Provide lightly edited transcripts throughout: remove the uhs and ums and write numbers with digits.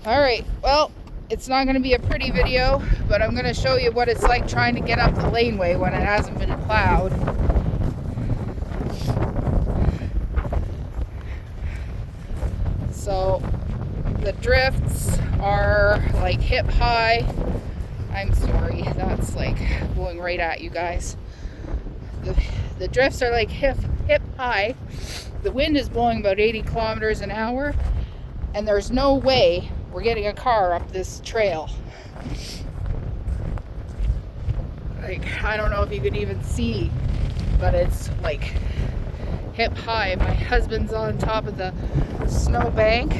Alright, well, it's not going to be a pretty video, but I'm going to show you what it's like trying to get up the laneway when it hasn't been plowed. So the drifts are like hip high. I'm sorry, that's like going right at you guys. The drifts are like hip high. The wind is blowing about 80 kilometers an hour, and there's no way we're getting a car up this trail. Like, I don't know if you can even see, but it's like hip high. My husband's on top of the snowbank.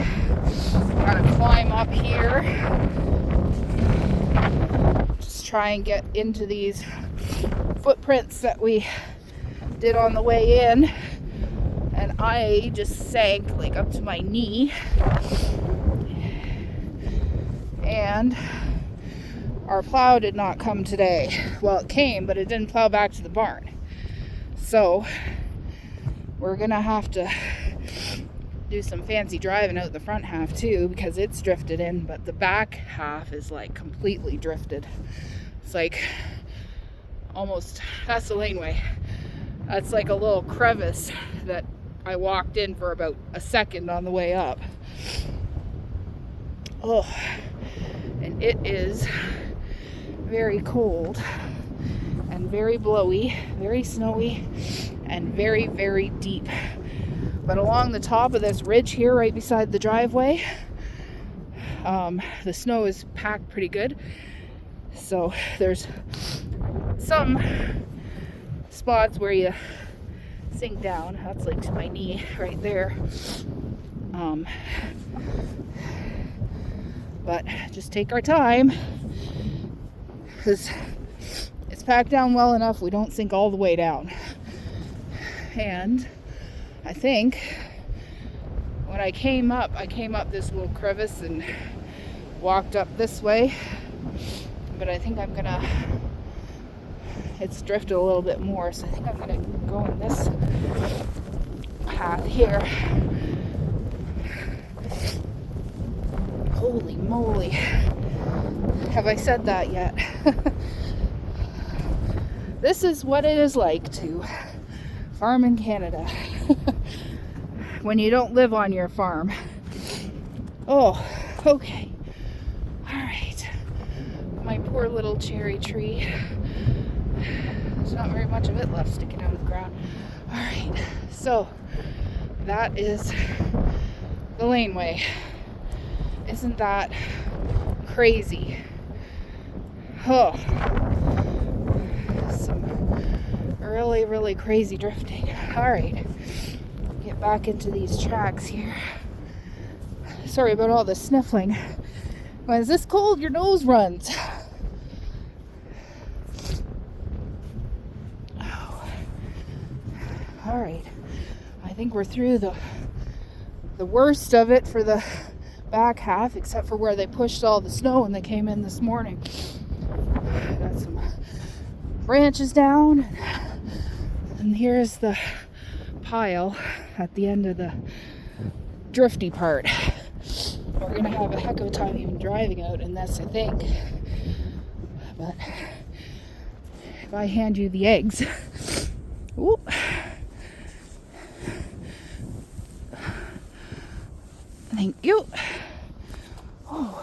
Gotta climb up here. Just try and get into these footprints that we did on the way in. And I just sank like up to my knee. And our plow did not come today. Well, it came, but it didn't plow back to the barn. So we're gonna have to do some fancy driving out the front half too, because it's drifted in, but the back half is like completely drifted. It's like almost, that's the laneway. That's like a little crevice that I walked in for about a second on the way up. Oh, and it is very cold and very blowy, very snowy, and very, very deep. But along the top of this ridge here, right beside the driveway, the snow is packed pretty good. So there's some spots where you sink down. That's like to my knee right there. But just take our time, because it's packed down well enough we don't sink all the way down. And I think when I came up this little crevice and walked up this way, but I think I'm gonna, it's drifted a little bit more, so I think I'm gonna go in this path here. Holy moly, have I said that yet? This is what it is like to farm in Canada when you don't live on your farm. Oh, okay. All right. My poor little cherry tree. There's not very much of it left sticking out of the ground. All right. So that is the laneway. Isn't that crazy? Oh. Really, really crazy drifting. All right, get back into these tracks here. Sorry about all the sniffling. When it's this cold, your nose runs. Oh. All right, I think we're through the worst of it for the back half, except for where they pushed all the snow when they came in this morning. Got some branches down, and here's the pile at the end of the drifty part. We're gonna have a heck of a time even driving out in this, I think. But if I hand you the eggs, ooh, thank you. Oh.